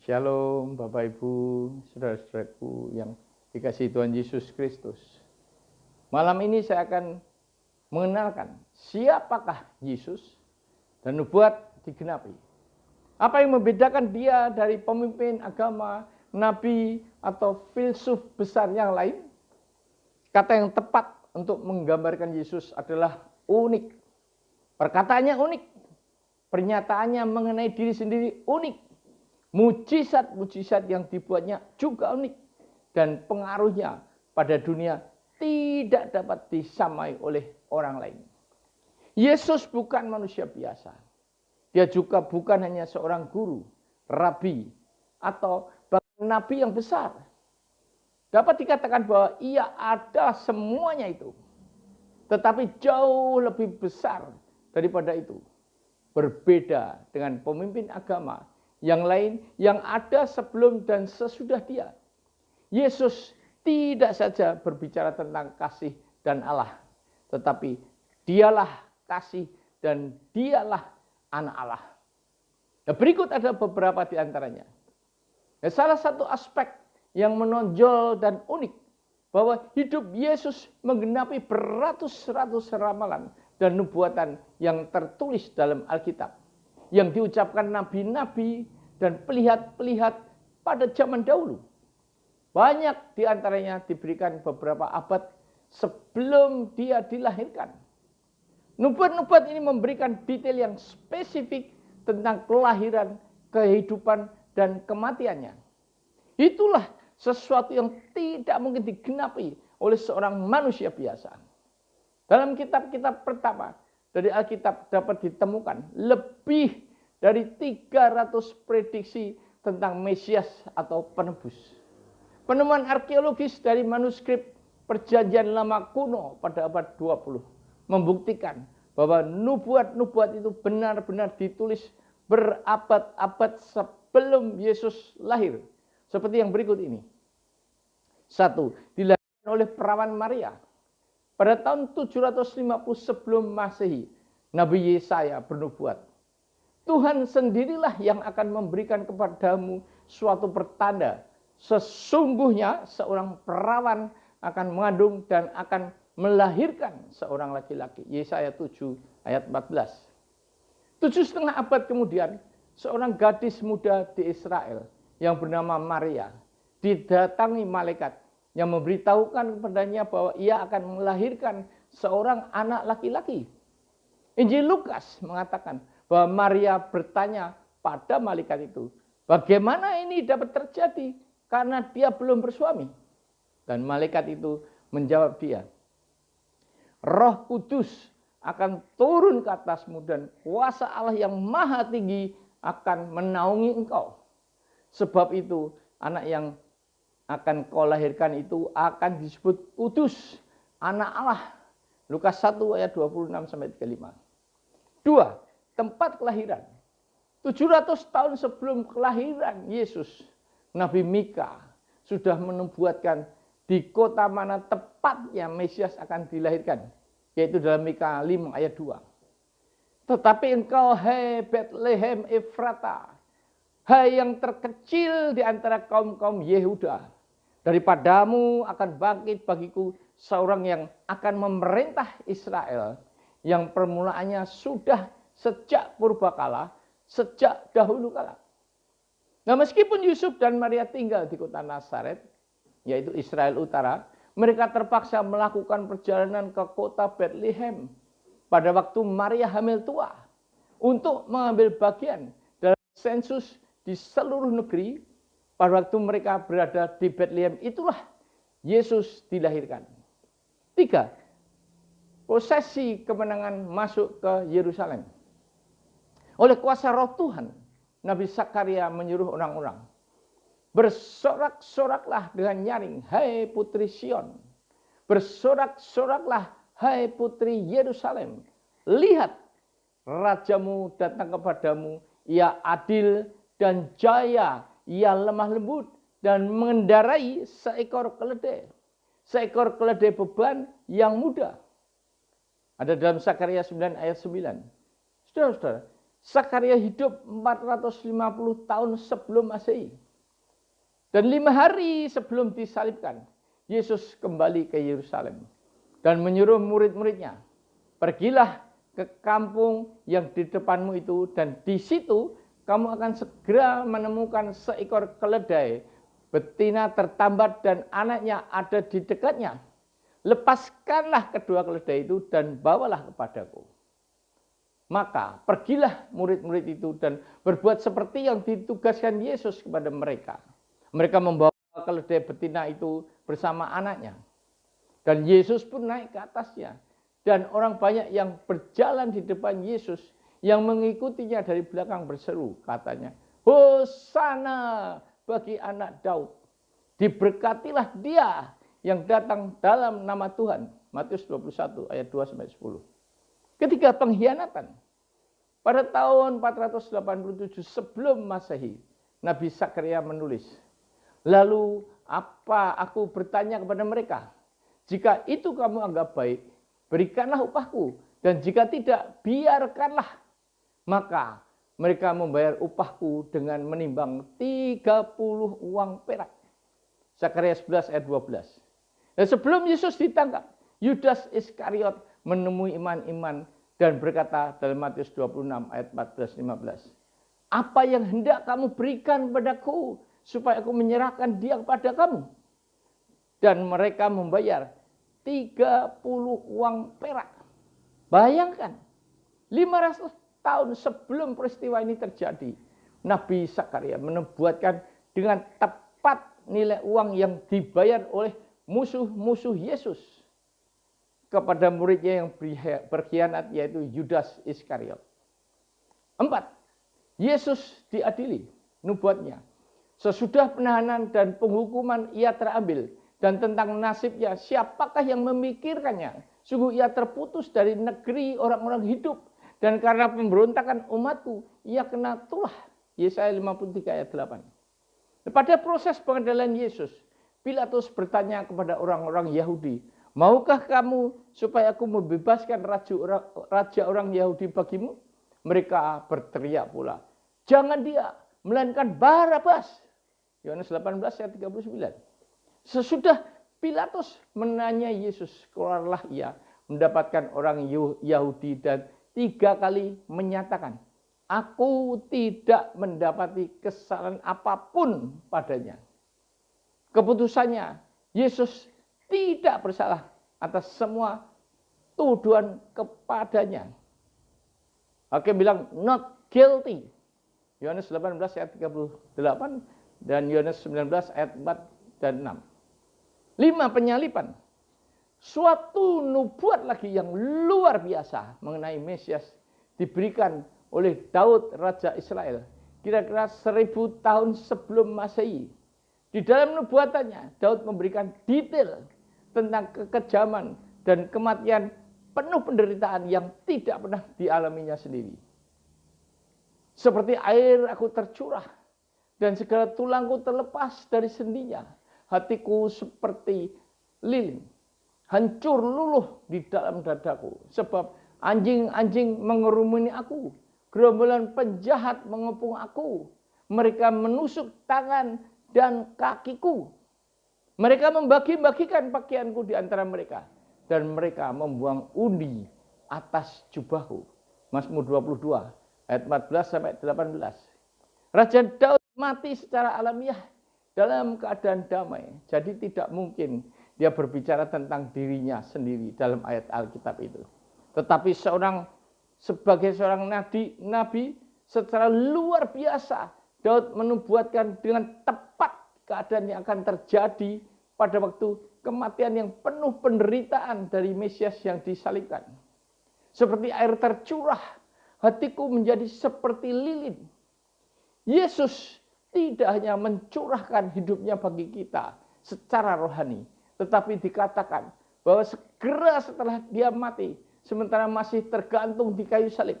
Shalom Bapak Ibu, saudara-saudaraku yang dikasihi Tuhan Yesus Kristus. Malam ini saya akan mengenalkan siapakah Yesus dan nubuat digenapi. Apa yang membedakan dia dari pemimpin agama, nabi, atau filsuf besar yang lain? Kata yang tepat untuk menggambarkan Yesus adalah unik. Perkataannya unik. Pernyataannya mengenai diri sendiri unik. Mujizat-mujizat yang dibuatnya juga unik. Dan pengaruhnya pada dunia tidak dapat disamai oleh orang lain. Yesus bukan manusia biasa. Dia juga bukan hanya seorang guru, rabi, atau bahkan nabi yang besar. Dapat dikatakan bahwa ia ada semuanya itu. Tetapi jauh lebih besar daripada itu. Berbeda dengan pemimpin agama yang lain yang ada sebelum dan sesudah dia. Yesus tidak saja berbicara tentang kasih dan Allah, tetapi dialah kasih dan dialah anak Allah. Nah, berikut ada beberapa di antaranya. Nah, salah satu aspek yang menonjol dan unik bahwa hidup Yesus menggenapi beratus-ratus ramalan dan nubuatan yang tertulis dalam Alkitab, yang diucapkan nabi-nabi dan pelihat-pelihat pada zaman dahulu. Banyak di antaranya diberikan beberapa abad sebelum dia dilahirkan. Nubuat-nubuat ini memberikan detail yang spesifik tentang kelahiran, kehidupan, dan kematiannya. Itulah sesuatu yang tidak mungkin digenapi oleh seorang manusia biasa. Dalam kitab-kitab pertama dari Alkitab dapat ditemukan lebih dari 300 prediksi tentang Mesias atau penebus. Penemuan arkeologis dari manuskrip Perjanjian Lama kuno pada abad 20 membuktikan bahwa nubuat-nubuat itu benar-benar ditulis berabad-abad sebelum Yesus lahir. Seperti yang berikut ini. 1. Dilahirkan oleh perawan Maria. Pada tahun 750 sebelum Masehi, Nabi Yesaya bernubuat. Tuhan sendirilah yang akan memberikan kepadamu suatu pertanda. Sesungguhnya seorang perawan akan mengandung dan akan melahirkan seorang laki-laki. Yesaya 7 ayat 14. 7,5 abad kemudian, seorang gadis muda di Israel yang bernama Maria didatangi malaikat yang memberitahukan kepadanya bahwa ia akan melahirkan seorang anak laki-laki. Injil Lukas mengatakan bahwa Maria bertanya pada malaikat itu, bagaimana ini dapat terjadi karena dia belum bersuami? Dan malaikat itu menjawab dia, Roh Kudus akan turun ke atasmu dan kuasa Allah yang maha tinggi akan menaungi engkau. Sebab itu anak yang akan kau lahirkan itu akan disebut kudus, anak Allah. Lukas 1 ayat 26-35. 2. Tempat kelahiran. 700 tahun sebelum kelahiran Yesus, Nabi Mika sudah menubuatkan di kota mana tepatnya Mesias akan dilahirkan, yaitu dalam Mika 5 ayat 2. Tetapi engkau, hai Bethlehem Efrata, hai yang terkecil di antara kaum-kaum Yehuda, daripadamu akan bangkit bagiku seorang yang akan memerintah Israel, yang permulaannya sudah sejak purbakala, sejak dahulu kala. Nah, meskipun Yusuf dan Maria tinggal di kota Nazaret, yaitu Israel Utara, mereka terpaksa melakukan perjalanan ke kota Bethlehem pada waktu Maria hamil tua untuk mengambil bagian dalam sensus di seluruh negeri. Pada waktu mereka berada di Bethlehem, itulah Yesus dilahirkan. 3. Prosesi kemenangan masuk ke Yerusalem. Oleh kuasa Roh Tuhan, Nabi Zakaria menyuruh orang-orang, bersorak-soraklah dengan nyaring, hai putri Sion. Bersorak-soraklah, hai putri Yerusalem. Lihat, rajamu datang kepadamu, ia adil dan jaya, ia lemah lembut dan mengendarai seekor keledai. Seekor keledai beban yang muda. Ada dalam Zakaria 9 ayat 9. Saudara-saudara, Sakaria hidup 450 tahun sebelum Masehi. Dan 5 hari sebelum disalibkan, Yesus kembali ke Yerusalem dan menyuruh murid-muridnya, pergilah ke kampung yang di depanmu itu, dan di situ kamu akan segera menemukan seekor keledai betina tertambat dan anaknya ada di dekatnya. Lepaskanlah kedua keledai itu dan bawalah kepadaku. Maka pergilah murid-murid itu dan berbuat seperti yang ditugaskan Yesus kepada mereka. Mereka membawa keledai betina itu bersama anaknya. Dan Yesus pun naik ke atasnya. Dan orang banyak yang berjalan di depan Yesus, yang mengikutinya dari belakang berseru, katanya, Hosana bagi anak Daud. Diberkatilah dia yang datang dalam nama Tuhan. Matius 21 ayat 2-10. Ketika pengkhianatan, pada tahun 487 sebelum Masehi, Nabi Sakaria menulis, lalu apa aku bertanya kepada mereka, jika itu kamu anggap baik, berikanlah upahku, dan jika tidak, biarkanlah. Maka mereka membayar upahku dengan menimbang 30 uang perak. Sakaria 11 ayat 12. Dan sebelum Yesus ditangkap, Yudas Iskariot menemui iman-iman dan berkata dalam Matius 26 ayat 14-15. Apa yang hendak kamu berikan padaku supaya aku menyerahkan dia kepada kamu? Dan mereka membayar 30 uang perak. Bayangkan, 500 tahun sebelum peristiwa ini terjadi, Nabi Sakaria menubuatkan dengan tepat nilai uang yang dibayar oleh musuh-musuh Yesus kepada muridnya yang berkhianat, yaitu Yudas Iskariot. 4. Yesus diadili nubuatnya. Sesudah penahanan dan penghukuman ia terambil, dan tentang nasibnya siapakah yang memikirkannya? Sungguh ia terputus dari negeri orang-orang hidup, dan karena pemberontakan umatku ia kena tulah. Yesaya 53 ayat 8. Pada proses pengadilan Yesus, Pilatus bertanya kepada orang-orang Yahudi, maukah kamu supaya aku membebaskan raja orang Yahudi bagimu? Mereka berteriak pula, jangan dia, melainkan Barabas. Yohanes 18 ayat 39. Sesudah Pilatus menanya Yesus, keluarlah ia mendapatkan orang Yahudi dan 3 kali menyatakan, aku tidak mendapati kesalahan apapun padanya. Keputusannya, Yesus tidak bersalah atas semua tuduhan kepadanya. Hakim bilang not guilty. Yohanes 18 ayat 38 dan Yohanes 19 ayat 4 dan 6. 5. Penyalipan. Suatu nubuat lagi yang luar biasa mengenai Mesias diberikan oleh Daud Raja Israel kira-kira 1000 tahun sebelum Masehi. Di dalam nubuatannya, Daud memberikan detail tentang kekejaman dan kematian penuh penderitaan yang tidak pernah dialaminya sendiri. Seperti air aku tercurah, dan segala tulangku terlepas dari sendinya. Hatiku seperti lilin, hancur luluh di dalam dadaku. Sebab anjing-anjing mengerumuni aku, gerombolan penjahat mengepung aku. Mereka menusuk tangan dan kakiku. Mereka membagi-bagikan pakaianku di antara mereka. Dan mereka membuang undi atas jubahku. Mazmur 22 ayat 14-18. Raja Daud mati secara alamiah dalam keadaan damai. Jadi tidak mungkin dia berbicara tentang dirinya sendiri dalam ayat Alkitab itu. Tetapi sebagai seorang nabi secara luar biasa, Daud menubuatkan dengan tepat keadaan yang akan terjadi pada waktu kematian yang penuh penderitaan dari Mesias yang disalibkan. Seperti air tercurah, hatiku menjadi seperti lilin. Yesus tidak hanya mencurahkan hidupnya bagi kita secara rohani, tetapi dikatakan bahwa segera setelah dia mati, sementara masih tergantung di kayu salib,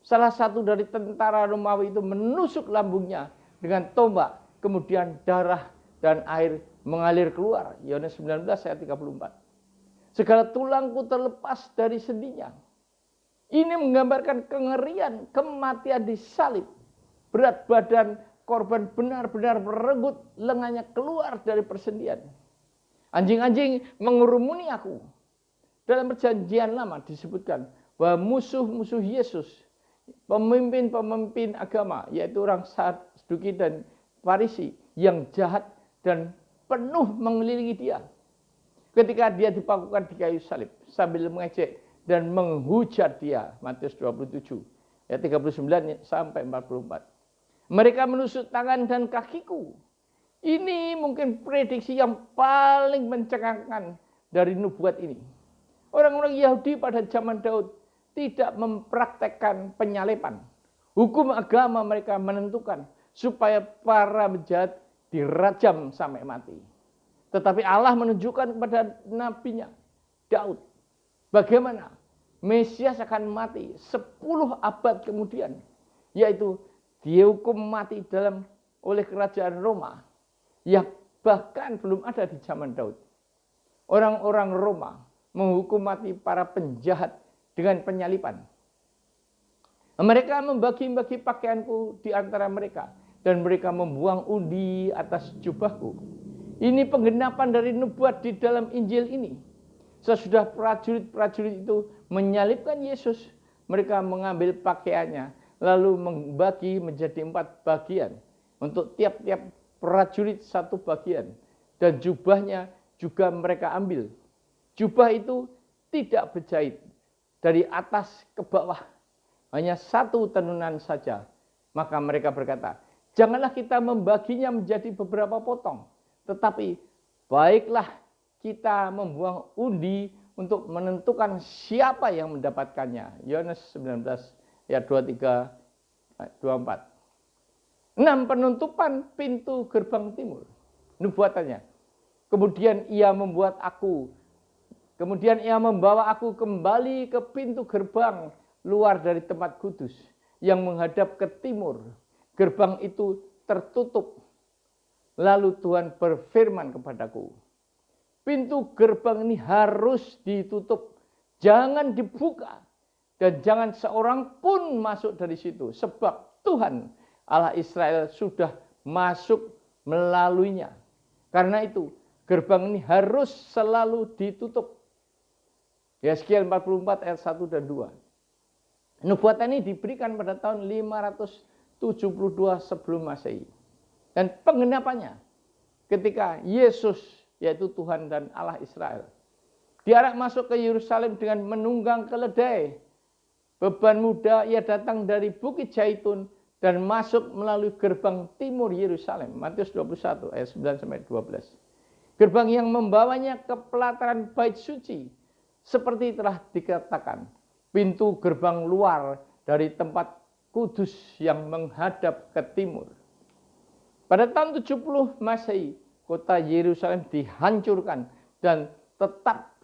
salah satu dari tentara Romawi itu menusuk lambungnya dengan tombak, kemudian darah dan air mengalir keluar. Yohanes 19 ayat 34. Segala tulangku terlepas dari sendinya. Ini menggambarkan kengerian kematian di salib. Berat badan korban benar-benar merenggut lengannya keluar dari persendian. Anjing-anjing mengurumuni aku. Dalam perjanjian lama disebutkan bahwa musuh-musuh Yesus, pemimpin-pemimpin agama, yaitu orang Saduki dan Farisi yang jahat dan penuh mengelilingi dia. Ketika dia dipakukan di kayu salib sambil mengejek dan menghujat dia. Matius 27 ayat 39 sampai 44. Mereka menusuk tangan dan kakiku. Ini mungkin prediksi yang paling mencengangkan dari nubuat ini. Orang-orang Yahudi pada zaman Daud tidak mempraktekkan penyalipan. Hukum agama mereka menentukan supaya para penjahat dirajam sampai mati. Tetapi Allah menunjukkan kepada nabinya Daud bagaimana Mesias akan mati 10 abad kemudian, yaitu dihukum mati oleh kerajaan Roma yang bahkan belum ada di zaman Daud. Orang-orang Roma menghukum mati para penjahat dengan penyalipan. Mereka membagi-bagi pakaianku di antara mereka dan mereka membuang undi atas jubahku. Ini penggenapan dari nubuat di dalam Injil ini. Sesudah prajurit-prajurit itu menyalibkan Yesus, mereka mengambil pakaiannya lalu membagi menjadi 4 bagian. Untuk tiap-tiap prajurit 1 bagian. Dan jubahnya juga mereka ambil. Jubah itu tidak berjahit dari atas ke bawah. Hanya 1 tenunan saja. Maka mereka berkata, janganlah kita membaginya menjadi beberapa potong. Tetapi baiklah kita membuang undi untuk menentukan siapa yang mendapatkannya. Yohanes 19 ayat 23 24. 6. Penutupan pintu gerbang timur. Nubuatannya. Kemudian ia membawa aku kembali ke pintu gerbang luar dari tempat kudus yang menghadap ke timur. Gerbang itu tertutup. Lalu Tuhan berfirman kepadaku, pintu gerbang ini harus ditutup, jangan dibuka, dan jangan seorang pun masuk dari situ, sebab Tuhan Allah Israel sudah masuk melaluinya. Karena itu gerbang ini harus selalu ditutup. Yeskiel 44 ayat 1 dan 2. Nubuatan ini diberikan pada tahun 572 sebelum Masehi. Dan penggenapannya ketika Yesus, yaitu Tuhan dan Allah Israel, diarak masuk ke Yerusalem dengan menunggang keledai. Beban muda ia datang dari Bukit Zaitun dan masuk melalui gerbang timur Yerusalem. Matius 21 ayat 9 sampai 12. Gerbang yang membawanya ke pelataran bait suci. Seperti telah dikatakan, pintu gerbang luar dari tempat kudus yang menghadap ke timur. Pada tahun 70 Masehi, kota Yerusalem dihancurkan dan tetap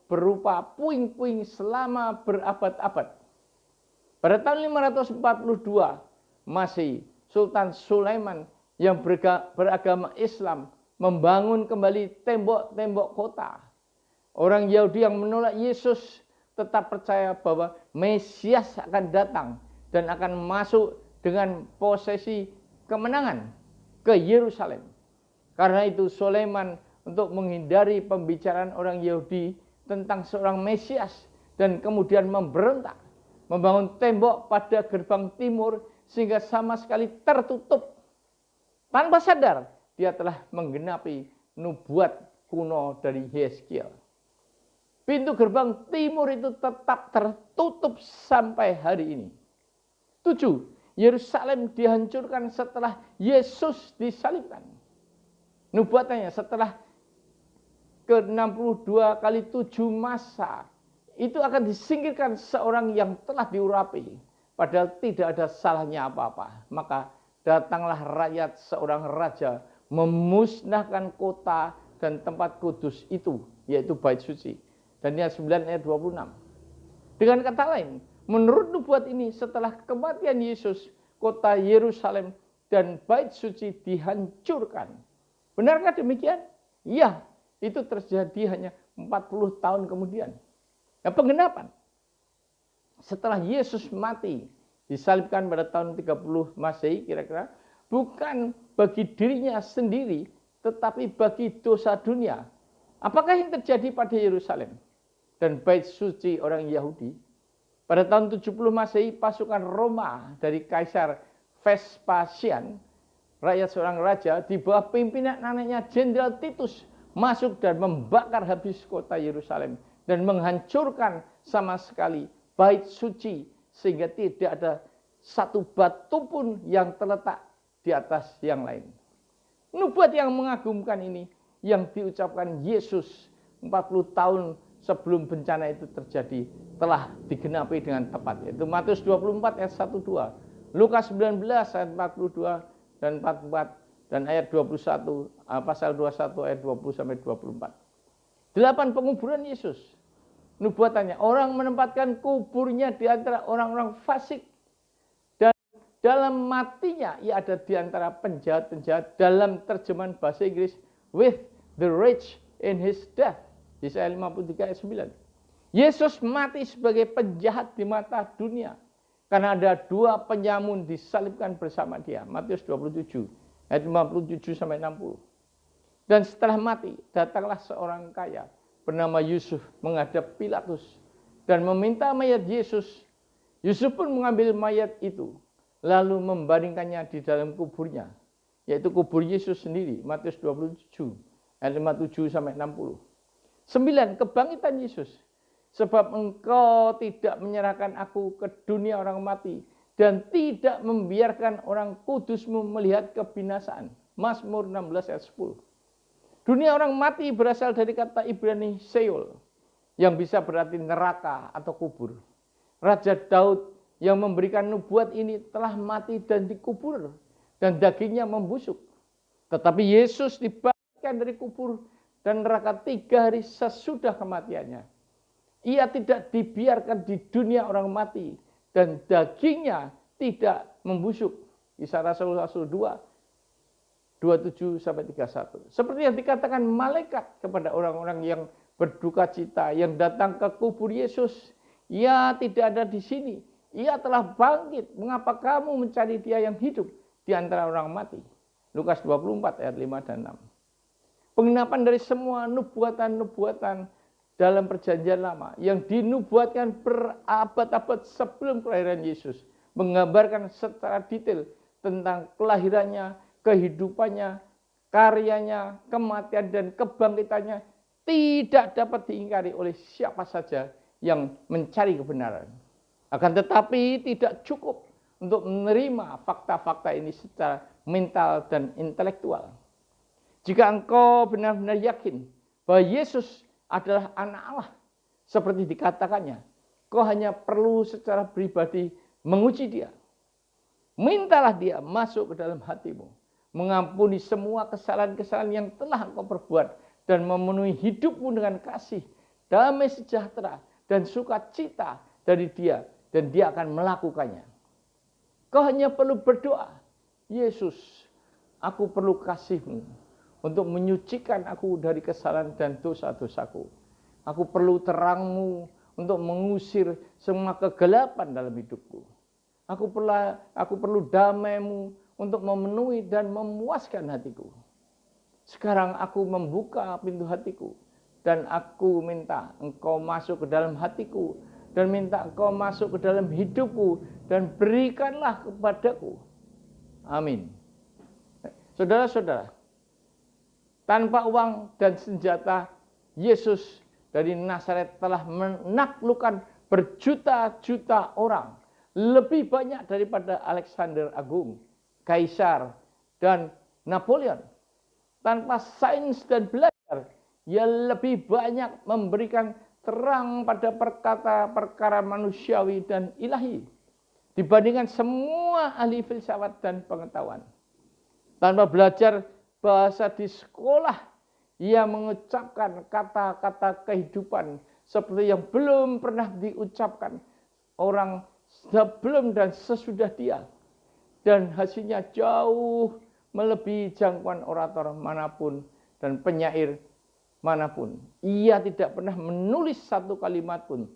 berupa puing-puing selama berabad-abad. Pada tahun 542 Masehi, Sultan Sulaiman yang beragama Islam membangun kembali tembok-tembok kota. Orang Yahudi yang menolak Yesus tetap percaya bahwa Mesias akan datang dan akan masuk dengan posisi kemenangan ke Yerusalem. Karena itu Sulaiman untuk menghindari pembicaraan orang Yahudi tentang seorang Mesias dan kemudian memberontak, membangun tembok pada gerbang timur sehingga sama sekali tertutup. Tanpa sadar dia telah menggenapi nubuat kuno dari Yeskiel. Pintu gerbang timur itu tetap tertutup sampai hari ini. 7. Yerusalem dihancurkan setelah Yesus disalibkan. Nubuatannya setelah ke-62 kali 7 masa, itu akan disingkirkan seorang yang telah diurapi. Padahal tidak ada salahnya apa-apa. Maka datanglah rakyat seorang raja memusnahkan kota dan tempat kudus itu, yaitu bait suci. Daniel 9 ayat 26. Dengan kata lain, menurut nubuat ini setelah kematian Yesus, kota Yerusalem dan bait suci dihancurkan. Benarkah demikian? Iya, itu terjadi hanya 40 tahun kemudian. Nah, penggenapan. setelah Yesus mati, disalibkan pada tahun 30 Masehi kira-kira, bukan bagi dirinya sendiri, tetapi bagi dosa dunia. Apakah yang terjadi pada Yerusalem dan bait suci orang Yahudi? Pada tahun 70 Masehi, pasukan Roma dari Kaisar Vespasian, rakyat seorang raja, di bawah pimpinan anaknya Jenderal Titus, masuk dan membakar habis kota Yerusalem dan menghancurkan sama sekali bait suci sehingga tidak ada satu batu pun yang terletak di atas yang lain. Nubuat yang mengagumkan ini yang diucapkan Yesus 40 tahun sebelum bencana itu terjadi telah digenapi dengan tepat, yaitu Matius 24 ayat 1-2, Lukas 19 ayat 42 dan 44, dan ayat 21, pasal 21 ayat 20 sampai 24. 8 penguburan Yesus. Nubuatannya, orang menempatkan kuburnya di antara orang-orang fasik, dan dalam matinya ia ada di antara penjahat-penjahat. Dalam terjemahan bahasa Inggris, with the rich in his death. Yesaya 53 ayat 9. Yesus mati sebagai penjahat di mata dunia karena ada 2 penyamun disalibkan bersama dia. Matius 27 ayat 57 sampai 60. Dan setelah mati, datanglah seorang kaya bernama Yusuf menghadap Pilatus dan meminta mayat Yesus. Yusuf pun mengambil mayat itu lalu membandingkannya di dalam kuburnya, yaitu kubur Yesus sendiri. Matius 27 ayat 57 sampai 60. 9. Kebangkitan Yesus. Sebab engkau tidak menyerahkan aku ke dunia orang mati dan tidak membiarkan orang kudusmu melihat kebinasaan. Mazmur 16 ayat 10. Dunia orang mati berasal dari kata Ibrani Sheol, yang bisa berarti neraka atau kubur. Raja Daud yang memberikan nubuat ini telah mati dan dikubur, dan dagingnya membusuk. Tetapi Yesus dibangkitkan dari kubur dan neraka 3 hari sesudah kematiannya. Ia tidak dibiarkan di dunia orang mati dan dagingnya tidak membusuk. Kisah Rasul 2:27 sampai 31. Seperti yang dikatakan malaikat kepada orang-orang yang berduka cita yang datang ke kubur Yesus, ia tidak ada di sini. Ia telah bangkit. Mengapa kamu mencari dia yang hidup di antara orang mati? Lukas 24 ayat 5 dan 6. Penggenapan dari semua nubuatan-nubuatan dalam perjanjian lama yang dinubuatkan berabad-abad sebelum kelahiran Yesus, menggambarkan secara detail tentang kelahirannya, kehidupannya, karyanya, kematian dan kebangkitannya, tidak dapat diingkari oleh siapa saja yang mencari kebenaran. Akan tetapi tidak cukup untuk menerima fakta-fakta ini secara mental dan intelektual. Jika engkau benar-benar yakin bahwa Yesus adalah anak Allah, seperti dikatakannya, kau hanya perlu secara pribadi menguji dia. Mintalah dia masuk ke dalam hatimu, mengampuni semua kesalahan-kesalahan yang telah engkau perbuat, dan memenuhi hidupmu dengan kasih, damai sejahtera, dan sukacita dari dia, dan dia akan melakukannya. Kau hanya perlu berdoa, Yesus, aku perlu kasih-Mu untuk menyucikan aku dari kesalahan dan dosa-dosaku. Aku perlu terang-Mu untuk mengusir semua kegelapan dalam hidupku. Aku perlu damai-Mu untuk memenuhi dan memuaskan hatiku. Sekarang aku membuka pintu hatiku dan aku minta Engkau masuk ke dalam hatiku dan minta Engkau masuk ke dalam hidupku dan berikanlah kepadaku. Amin. Saudara-saudara, tanpa uang dan senjata, Yesus dari Nazaret telah menaklukkan berjuta-juta orang. Lebih banyak daripada Alexander Agung, Kaisar, dan Napoleon. Tanpa sains dan belajar, ia lebih banyak memberikan terang pada perkara-perkara manusiawi dan ilahi dibandingkan semua ahli filsafat dan pengetahuan. Tanpa belajar bahasa di sekolah, ia mengucapkan kata-kata kehidupan seperti yang belum pernah diucapkan orang sebelum dan sesudah dia. Dan hasilnya jauh melebihi jangkauan orator manapun dan penyair manapun. Ia tidak pernah menulis satu kalimat pun.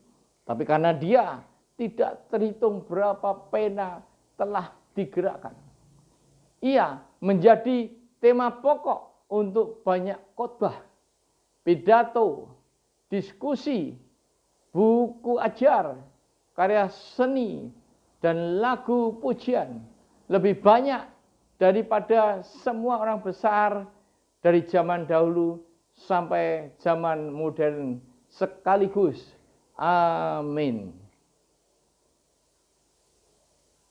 Tapi karena dia tidak terhitung berapa pena telah digerakkan. Ia menjadi tema pokok untuk banyak khotbah, pidato, diskusi, buku ajar, karya seni, dan lagu pujian. Lebih banyak daripada semua orang besar dari zaman dahulu sampai zaman modern sekaligus. Amin.